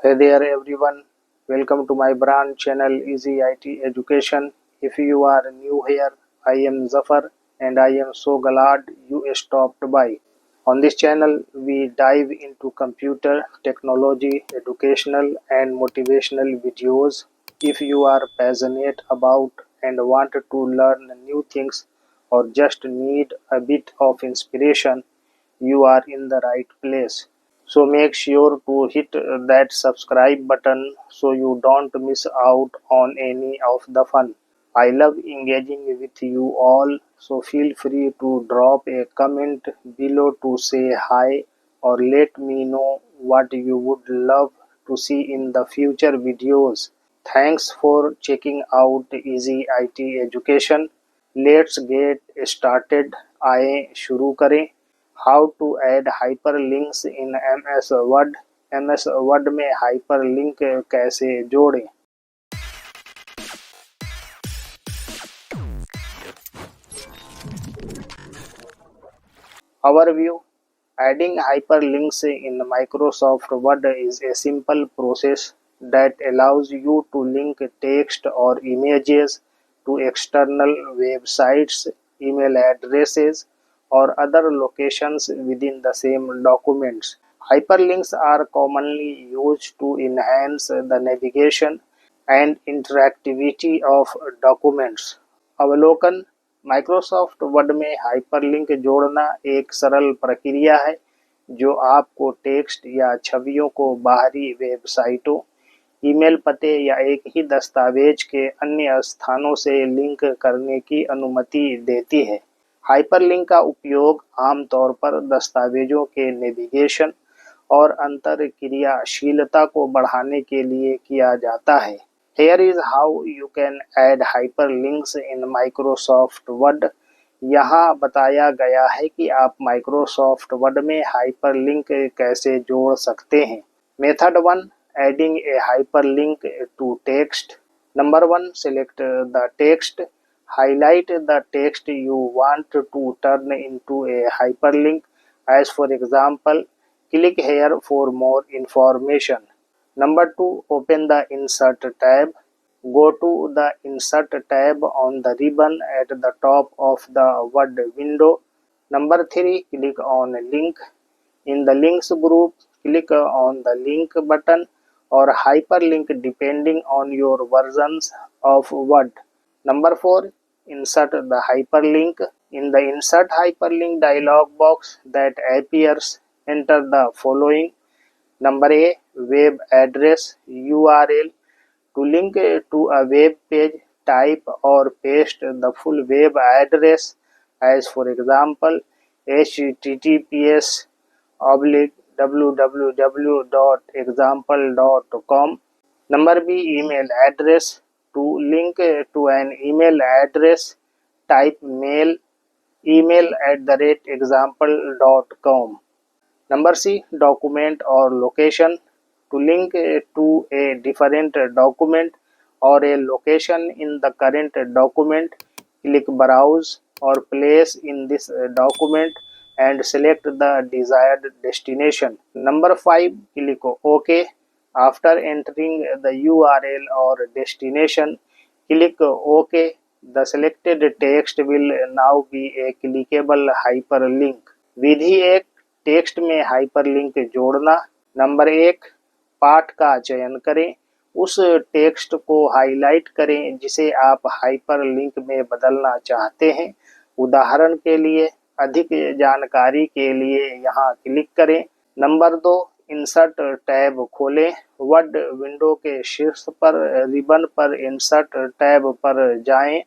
Hey there everyone, welcome to my brand channel Easy IT Education. If you are new here, I am Zafar and I am so glad you stopped by. On this channel, we dive into computer, technology, educational and motivational videos. If you are passionate about and want to learn new things or just need a bit of inspiration, you are in the right place. So make sure to hit that subscribe button so you don't miss out on any of the fun. I love engaging with you all, so feel free to drop a comment below to say hi or let me know what you would love to see in the future videos. Thanks for checking out Easy IT Education. Let's get started. आए शुरू करें. How to add hyperlinks in MS Word. MS Word में hyperlink कैसे जोड़ें. Overview. Adding hyperlinks in Microsoft Word is a simple process that allows you to link text or images to external websites, email addresses, or other locations within the same documents. Hyperlinks are commonly used to enhance the navigation and interactivity of documents. अवलोकन. Microsoft word में hyperlink जोड़ना एक सरल प्रक्रिया है जो आपको text या छवियों को बाहरी वेबसाइटों, ईमेल पते या एक ही दस्तावेज के अन्य स्थानों से लिंक करने की अनुमति देती है. हाइपरलिंक का उपयोग आमतौर पर दस्तावेजों के नेविगेशन और अंतरक्रियाशीलता को बढ़ाने के लिए किया जाता है. Here is how you can add hyperlinks in Microsoft Word. यहाँ बताया गया है कि आप Microsoft Word में हाइपरलिंक कैसे जोड़ सकते हैं. Method 1. Adding a hyperlink to text. Number 1. Select the text. Highlight the text you want to turn into a hyperlink. As for example, click here for more information. Number 2. Open the Insert tab. Go to the Insert tab on the ribbon at the top of the Word window. Number 3. Click on Link. In the Links group, click on the Link button or Hyperlink depending on your versions of Word. Number 4. Insert the hyperlink. In the Insert Hyperlink dialog box that appears, enter the following. Number A. Web address URL. To link to a web page, type or paste the full web address. As for example, https://www.example.com. Number B. Email address. To link to an email address, type mail email@example.com. Number C. Document or location. To link to a different document or a location in the current document, click Browse or Place in this document and select the desired destination. Number 5. Click OK. After entering the URL or destination, click OK. The selected text will now be a clickable hyperlink. Vidhi 1. Text में hyperlink जोड़ना. Number 1. पाठ का चयन करें. उस text को highlight करें जिसे आप हाइपरलिंक में बदलना चाहते हैं. उदाहरण के लिए, अधिक जानकारी के लिए यहाँ क्लिक करें. नंबर 2. इंसर्ट टैब खोलें. वर्ड विंडो के शीर्ष पर रिबन पर इंसर्ट टैब पर जाएं.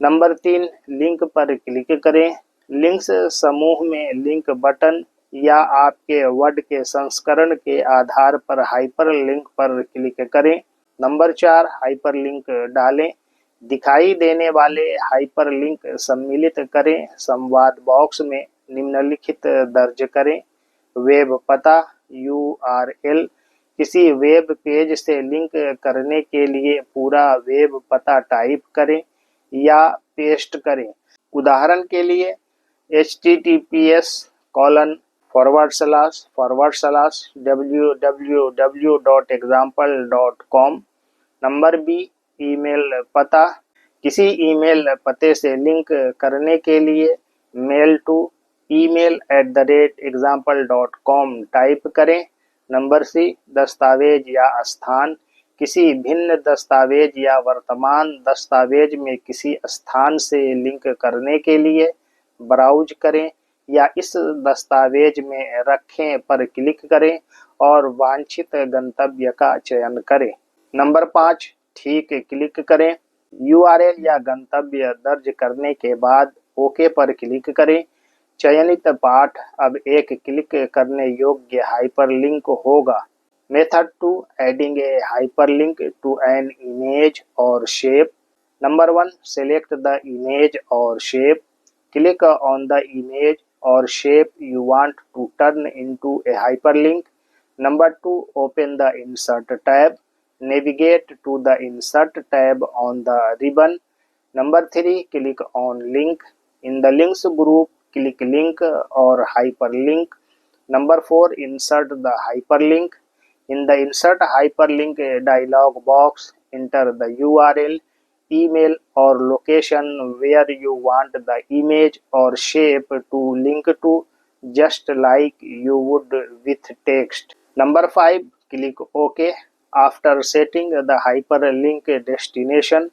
नंबर 3. लिंक पर क्लिक करें. लिंक्स समूह में लिंक बटन या आपके वर्ड के संस्करण के आधार पर हाइपरलिंक पर क्लिक करें. नंबर 4. हाइपरलिंक डालें. दिखाई देने वाले हाइपरलिंक सम्मिलित करें. संवाद बॉक्स में निम्नलिखित दर्ज करें. वेब पता URL. किसी वेब पेज से लिंक करने के लिए पूरा वेब पता टाइप करें या पेस्ट करें. उदाहरण के लिए https:// www.example.com। Number B, email पता। किसी ईमेल पते से लिंक करने के लिए मेल टू email@example.com टाइप करें। नंबर सी, दस्तावेज या स्थान। किसी भिन्न दस्तावेज या वर्तमान दस्तावेज में किसी स्थान से लिंक करने के लिए ब्राउज करें या इस दस्तावेज में रखें पर क्लिक करें और वांछित गंतव्य का चयन करें। नंबर 5, ठीक क्लिक करें। URL या गंतव्य दर्ज करने के बाद ओके पर क्लिक करें। चयनित पाठ अब एक क्लिक करने योग्य हाइपरलिंक होगा। Method 2, adding a hyperlink to an image और shape. Number 1, select the image और shape. Click on the image or shape you want to turn into a hyperlink. Number 2, open the Insert tab. Navigate to the Insert tab on the ribbon. Number 3, click on Link. In the Links group, click Link or Hyperlink. Number 4, insert the hyperlink. In the Insert Hyperlink dialog box, enter the URL, email or location where you want the image or shape to link to, just like you would with text. Number 5, click OK. After setting the hyperlink destination,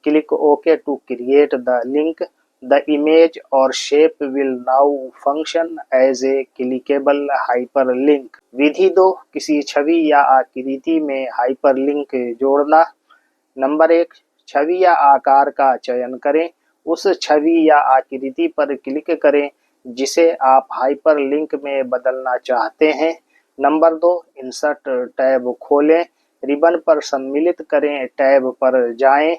click OK to create the link. The image or shape will now function as a clickable hyperlink. विधि 2, किसी छवि या आकृति में hyperlink जोड़ना। Number 1, छवि या आकार का चयन करें। उस छवि या आकृति पर क्लिक करें जिसे आप हाइपरलिंक में बदलना चाहते हैं। नंबर 2, इंसर्ट टैब खोलें। रिबन पर सम्मिलित करें, टैब पर जाएं।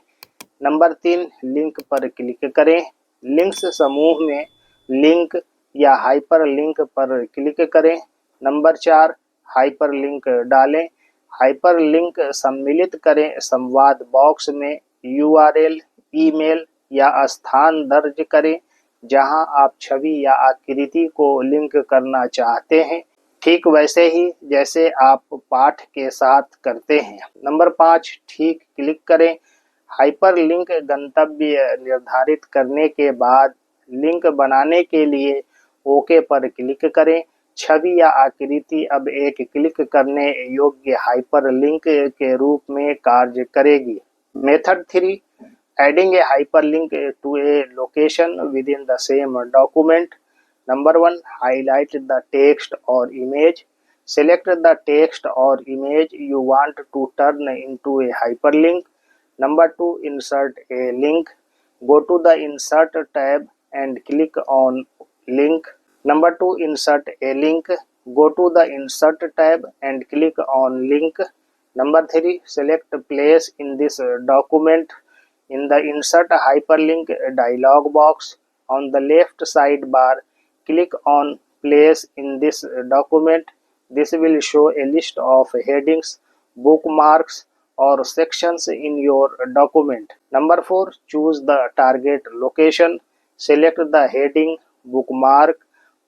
नंबर 3, लिंक पर क्लिक करें। लिंक्स समूह में लिंक या हाइपरलिंक पर क्लिक करें। नंबर 4, हाइपरलिंक डालें। हाइपरलिंक सम्मिलित करें। संवाद बॉक्स में URL, ईमेल या स्थान दर्ज करें जहां आप छवि या आकृति को लिंक करना चाहते हैं, ठीक वैसे ही जैसे आप पाठ के साथ करते हैं। नंबर 5, ठीक क्लिक करें। हाइपरलिंक गंतव्य निर्धारित करने के बाद लिंक बनाने के लिए ओके पर क्लिक करें। छवि या आकृति अब एक क्लिक करने योग्य हाइपरलिंक के रूप में कार्य करेगी। Method 3, adding a hyperlink to a location within the same document. Number 1, highlight the text or image. Select the text or image you want to turn into a hyperlink. Number 2, insert a link. Go to the Insert tab and click on Link. Number 2, insert a link. Go to the Insert tab and click on Link. Number 3, select Place in this document. In the Insert Hyperlink dialog box, on the left sidebar, click on Place in this document. This will show a list of headings, bookmarks, or sections in your document. Number 4, choose the target location. Select the heading, bookmark,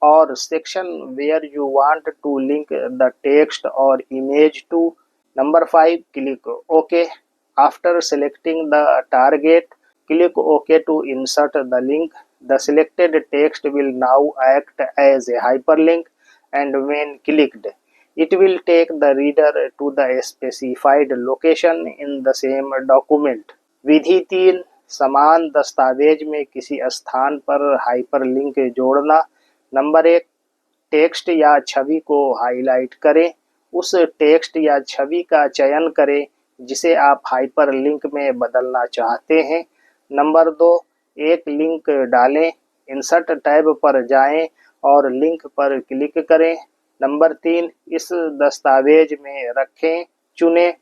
or section where you want to link the text or image to. Number 5, click OK. After selecting the target, click OK to insert the link. The selected text will now act as a hyperlink, and when clicked, it will take the reader to the specified location in the same document. विधि 3, समान दस्तावेज में किसी स्थान पर hyperlink जोड़ना। Number 1, text या छवि को highlight करें। उस टेक्स्ट या छवि का चयन करें जिसे आप हाइपरलिंक में बदलना चाहते हैं। नंबर 2, एक लिंक डालें। इंसर्ट टैब पर जाएं और लिंक पर क्लिक करें। नंबर 3, इस दस्तावेज में रखें चुनें।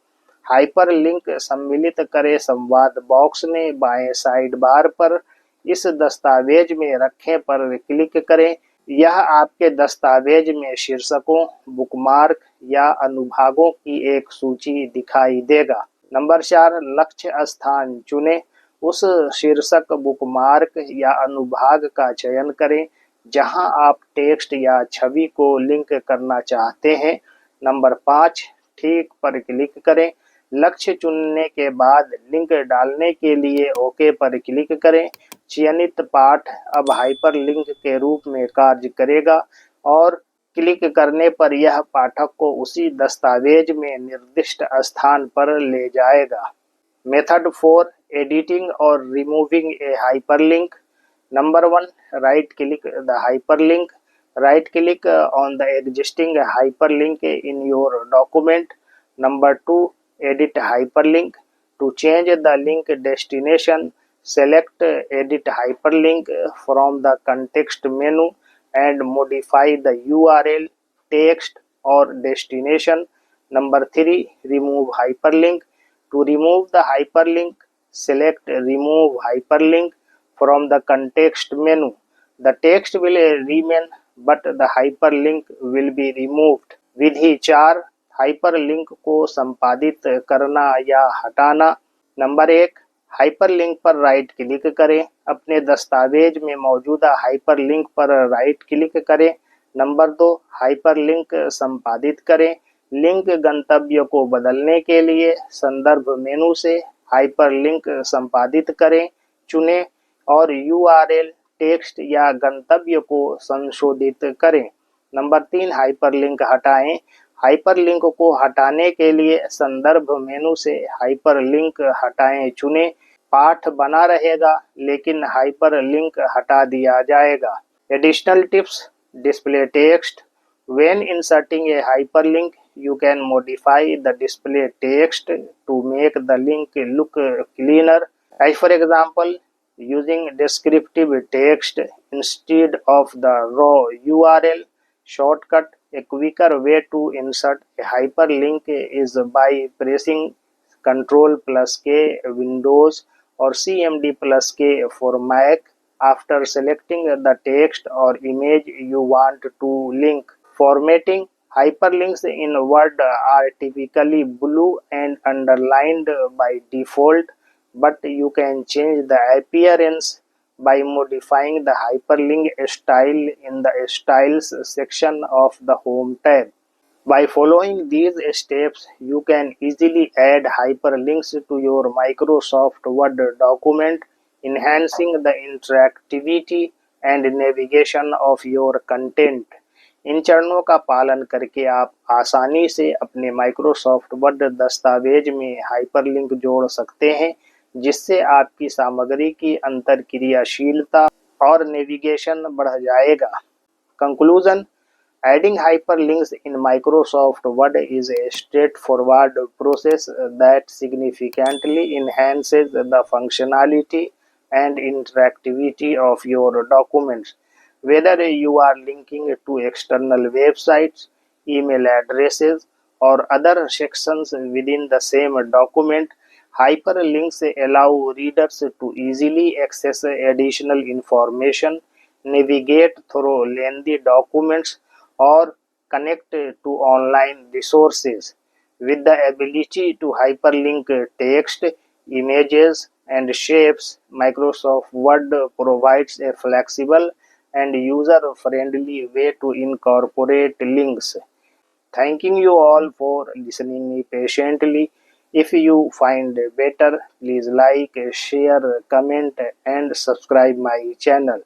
हाइपरलिंक सम्मिलित करें संवाद बॉक्स में बाएं साइड बार पर इस दस्तावेज में रखें पर क्लिक करें। यह आपके दस्तावेज में शीर्षकों, बुकमार्क या अनुभागों की एक सूची दिखाई देगा। नंबर 4, लक्ष्य स्थान चुनें। उस शीर्षक, बुकमार्क या अनुभाग का चयन करें जहां आप टेक्स्ट या छवि को लिंक करना चाहते हैं। नंबर 5, ठीक पर क्लिक करें। लक्ष्य चुनने के बाद लिंक डालने के लिए ओके पर क्लिक करें। चयनित पाठ अब हाइपरलिंक के रूप में कार्य करेगा और क्लिक करने पर यह पाठक को उसी दस्तावेज में निर्दिष्ट स्थान पर ले जाएगा। मेथड 4, एडिटिंग और removing A hyperlink. Number 1, right click the hyperlink. Right click on the existing hyperlink in your document. Number 2, edit hyperlink. To change the link destination, select edit hyperlink from the context menu and modify the URL, text or destination. Number 3, remove hyperlink. To remove the hyperlink, select remove hyperlink from the context menu. The text will remain but the hyperlink will be removed. Vidhi 4, hyperlink को संपादित करना या हटाना। Number 1, hyperlink पर right click करें। अपने दस्तावेज में मौजूदा हाइपरलिंक पर राइट क्लिक करें। नंबर 2, हाइपरलिंक संपादित करें। लिंक गंतव्य को बदलने के लिए संदर्भ मेनू से हाइपरलिंक संपादित करें चुनें और URL, टेक्स्ट या गंतव्य को संशोधित करें। नंबर 3, हाइपरलिंक हटाएं। हाइपरलिंक को हटाने के लिए संदर्भ मेनू से हाइपरलिंक हटाएं चुनें। पाठ बना रहेगा लेकिन हाइपरलिंक हटा दिया जाएगा। Additional tips, display text. When inserting a hyperlink, you can modify the display text to make the link look cleaner. As for example, using descriptive text instead of the raw URL. Shortcut, a quicker way to insert a hyperlink is by pressing Ctrl+K Windows or CMD+K for Mac after selecting the text or image you want to link. Formatting, hyperlinks in Word are typically blue and underlined by default, but you can change the appearance by modifying the hyperlink style in the Styles section of the Home tab. By following these steps, you can easily add hyperlinks to your Microsoft Word document, enhancing the interactivity and navigation of your content. इन चरणों का पालन करके आप आसानी से अपने Microsoft word दस्तावेज में हाइपरलिंक जोड़ सकते हैं, जिससे आपकी सामग्री की अंतरक्रियाशीलता और नेविगेशन बढ़ जाएगा। Conclusion, adding hyperlinks in Microsoft Word is a straightforward process that significantly enhances the functionality and interactivity of your documents. Whether you are linking to external websites, email addresses, or other sections within the same document, hyperlinks allow readers to easily access additional information, navigate through lengthy documents, or connect to online resources. With the ability to hyperlink text, images, and shapes, Microsoft Word provides a flexible and user-friendly way to incorporate links. Thanking you all for listening me patiently. If you find better, please like, share, comment, and subscribe my channel.